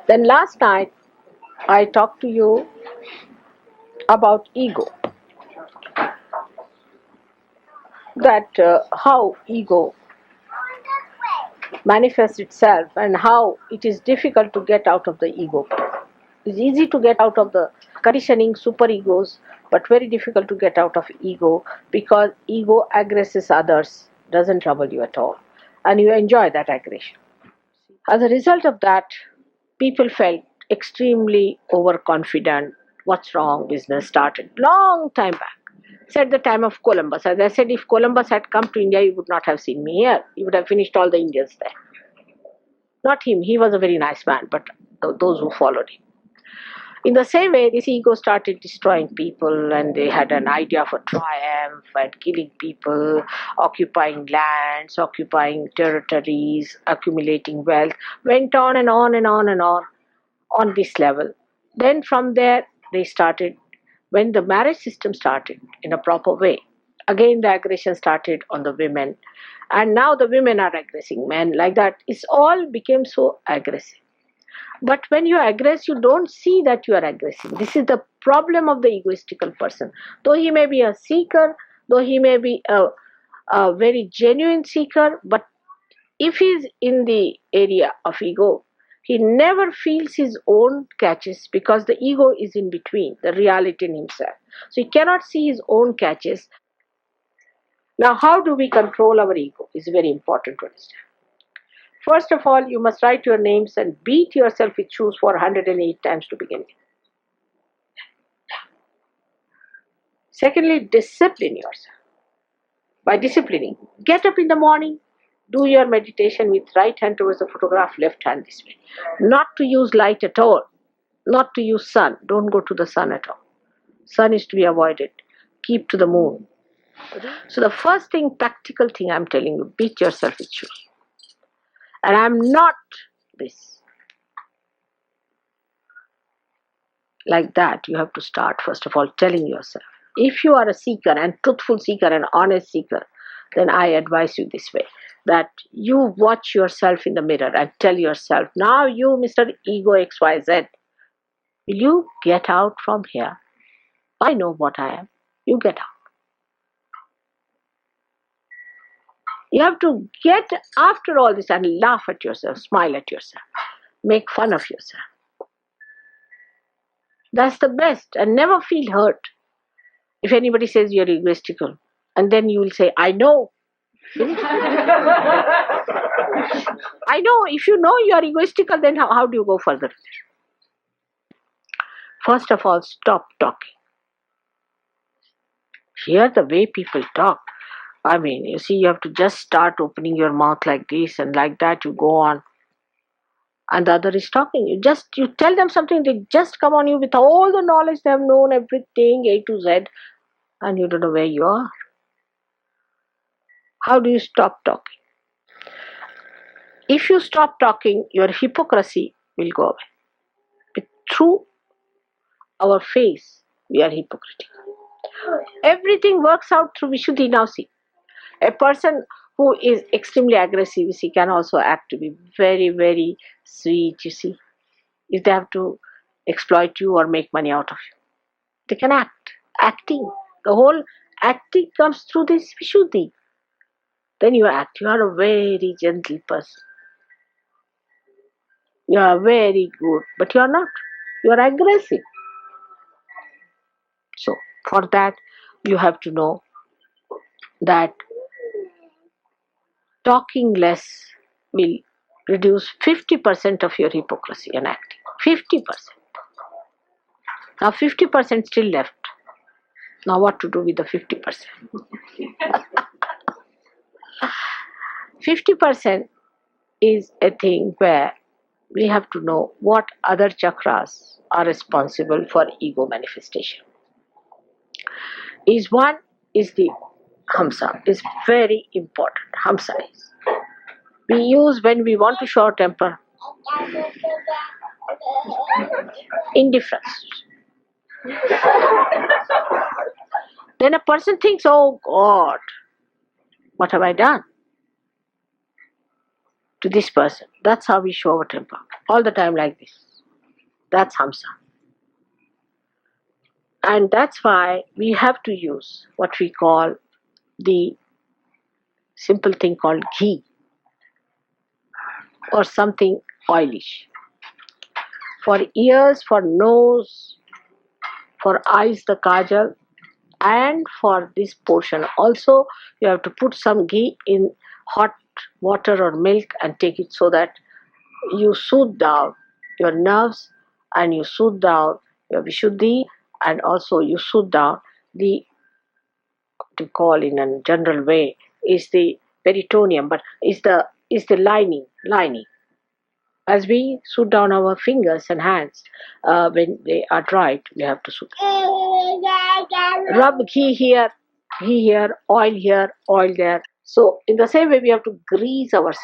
Then last night I talked to you about ego, that how ego manifests itself and how it is difficult to get out of the ego. It's easy to get out of the conditioning superegos, but very difficult to get out of ego, because ego aggresses others, doesn't trouble you at all, and you enjoy that aggression. As a result of that, people felt extremely overconfident. What's wrong? Business started long time back. It's at the time of Columbus. As I said, if Columbus had come to India, he would not have seen me here. He would have finished all the Indians there. Not him. He was a very nice man, but those who followed him. In the same way, this ego started destroying people, and they had an idea of a triumph and killing people, occupying lands, occupying territories, accumulating wealth, went on and on and on and on this level. Then from there, they started, when the marriage system started in a proper way, again the aggression started on the women, and now the women are aggressing men, like that. It's all became so aggressive. But when you aggress, you don't see that you are aggressing. This is the problem of the egoistical person. Though he may be a seeker, though he may be a very genuine seeker, but if he is in the area of ego, he never feels his own catches, because the ego is in between the reality and himself. So he cannot see his own catches. Now, how do we control our ego is very important to understand. First of all, you must write your names and beat yourself with shoes for 108 times to begin with. Secondly, discipline yourself. By disciplining, get up in the morning, do your meditation with right hand towards the photograph, left hand this way. Not to use light at all. Not to use sun. Don't go to the sun at all. Sun is to be avoided. Keep to the moon. So the first thing, practical thing I'm telling you, beat yourself with shoes. And I'm not this. Like that, you have to start first of all telling yourself. If you are a seeker and truthful seeker and honest seeker, then I advise you this way, that you watch yourself in the mirror and tell yourself, now you, Mr. Ego XYZ, will you get out from here? I know what I am. You get out. You have to get after all this and laugh at yourself, smile at yourself, make fun of yourself. That's the best, and never feel hurt if anybody says you're egoistical, and then you will say, I know. I know. If you know you are egoistical, then how do you go further? First of all, stop talking. Hear the way people talk. I mean, you see, you have to just start opening your mouth like this, and like that you go on. And the other is talking. You tell them something, they just come on you with all the knowledge, they have known everything A to Z, and you don't know where you are. How do you stop talking? If you stop talking, your hypocrisy will go away. But through our face, we are hypocritical. Everything works out through Vishuddhi. Now see, a person who is extremely aggressive, you see, can also act to be very, very sweet, you see. If they have to exploit you or make money out of you, they can act. Acting. The whole acting comes through this Vishuddhi. Then you act. You are a very gentle person. You are very good, but you are not. You are aggressive. So, for that, you have to know that talking less will reduce 50% of your hypocrisy and acting. 50%. Now 50% still left. Now what to do with the 50%? 50% is a thing where we have to know what other chakras are responsible for ego manifestation. One is the Hamsa. Is very important. Hamsa is. We use when we want to show our temper. Indifference. Then a person thinks, oh God, what have I done? to this person. That's how we show our temper. All the time like this. That's Hamsa. And that's why we have to use what we call the simple thing called ghee or something oilish. For ears, for nose, for eyes, the kajal, and for this portion also you have to put some ghee in hot water or milk and take it so that you soothe down your nerves and you soothe down your vishuddhi and also you soothe down the, to call in a general way, is the peritoneum, but is the lining. As we soothe down our fingers and hands when they are dried, we have to soothe. Rub ghee here, oil there. So in the same way, we have to grease ourselves.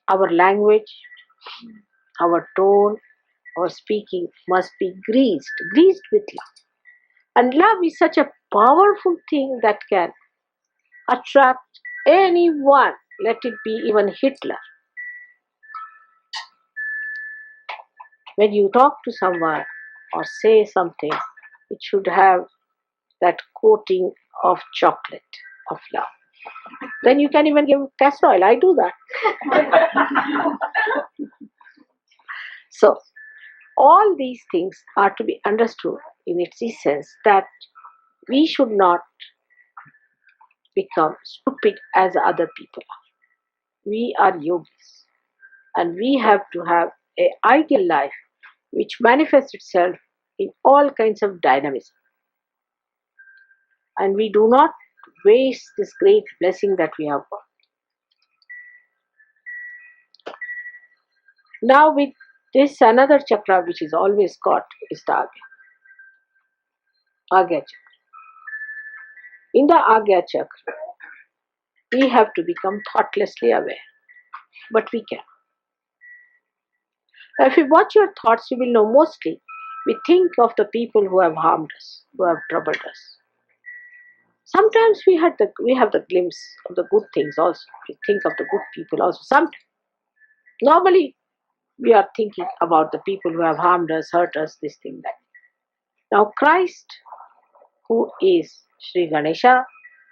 Our language, our tone, our speaking must be greased with love. And love is such a powerful thing that can attract anyone, let it be even Hitler. When you talk to someone or say something, it should have that coating of chocolate, of love. Then you can even give castor oil. I do that. So, all these things are to be understood in its essence that we should not become stupid as other people are. We are yogis and we have to have an ideal life which manifests itself in all kinds of dynamism. And we do not waste this great blessing that we have got. Now with this another chakra which is always got is the Agya chakra. In the Agya chakra, we have to become thoughtlessly aware, but we can. Now, if you watch your thoughts, you will know mostly we think of the people who have harmed us, who have troubled us. Sometimes we have the glimpse of the good things also. We think of the good people also. Sometimes, normally, we are thinking about the people who have harmed us, hurt us, this thing, that. Now, Christ, who is Sri Ganesha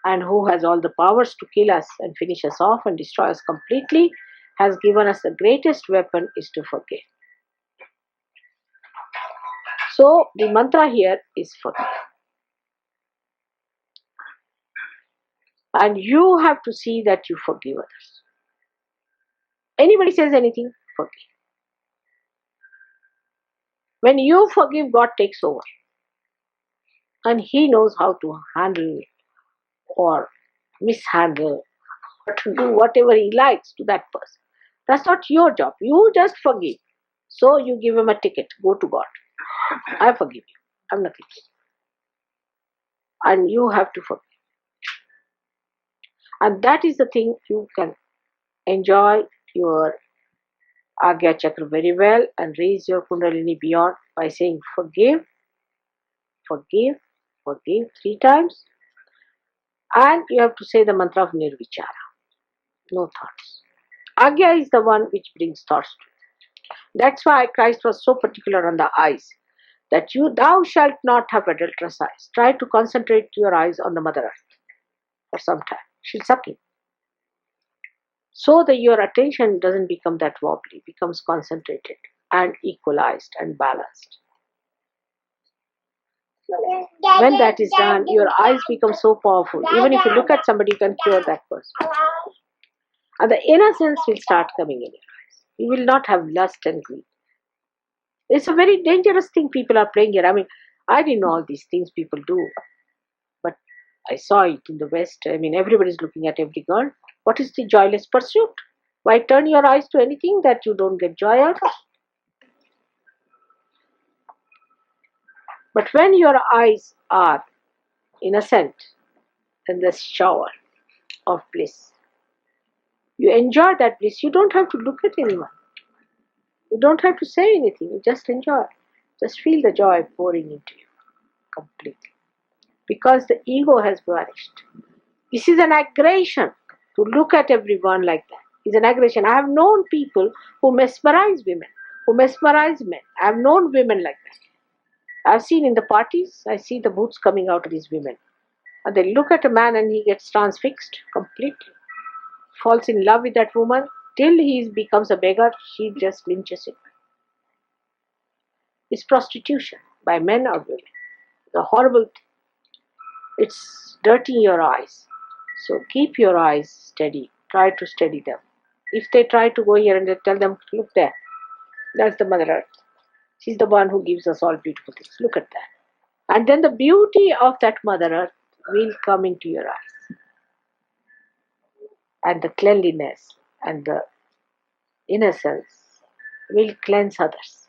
and who has all the powers to kill us and finish us off and destroy us completely, has given us the greatest weapon is to forgive. So, the mantra here is forgive. And you have to see that you forgive others. Anybody says anything, forgive. When you forgive, God takes over. And He knows how to handle or mishandle or to do whatever He likes to that person. That's not your job. You just forgive. So you give him a ticket. Go to God. I forgive you. I'm nothing. And you have to forgive. And that is the thing you can enjoy your Agya Chakra very well and raise your Kundalini beyond by saying forgive, forgive, forgive 3 times. And you have to say the mantra of Nirvichara. No thoughts. Agya is the one which brings thoughts to you. That's why Christ was so particular on the eyes. That thou shalt not have adulterous eyes. Try to concentrate your eyes on the Mother Earth for some time. She'll suck in. So that your attention doesn't become that wobbly, becomes concentrated and equalized and balanced. When that is done, your eyes become so powerful. Even if you look at somebody, you can cure that person. And the innocence will start coming in your eyes. You will not have lust and greed. It's a very dangerous thing people are playing here. I mean, I didn't know all these things people do. But I saw it in the West. I mean, everybody's looking at every girl. What is the joyless pursuit? Why turn your eyes to anything that you don't get joy out of? But when your eyes are innocent in the shower of bliss, you enjoy that bliss. You don't have to look at anyone. You don't have to say anything. You just enjoy. Just feel the joy pouring into you completely. Because the ego has vanished. This is an aggression to look at everyone like that. is an aggression. I have known people who mesmerize women, who mesmerize men. I have known women like that. I've seen in the parties, I see the boots coming out of these women. And they look at a man and he gets transfixed completely. Falls in love with that woman till he becomes a beggar, she just lynches him. It's prostitution by men or women. It's a horrible thing. It's dirtying your eyes. So keep your eyes steady. Try to steady them. If they try to go here and they tell them, look there, that's the Mother Earth. She's the one who gives us all beautiful things. Look at that. And then the beauty of that Mother Earth will come into your eyes. And the cleanliness and the innocence will cleanse others.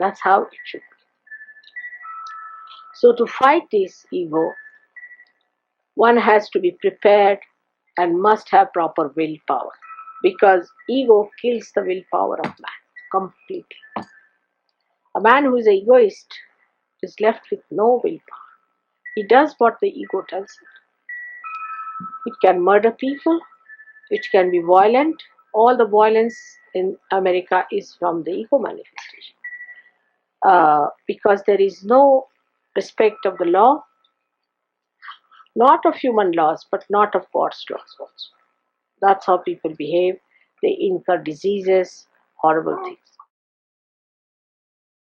That's how it should be. So to fight this ego, one has to be prepared and must have proper willpower, because ego kills the willpower of man completely. A man who is an egoist is left with no willpower. He does what the ego tells him. It can murder people, it can be violent. All the violence in America is from the ego manifestation. Because there is no respect of the law, not of human laws, but not of God's laws also. That's how people behave. They incur diseases, horrible things.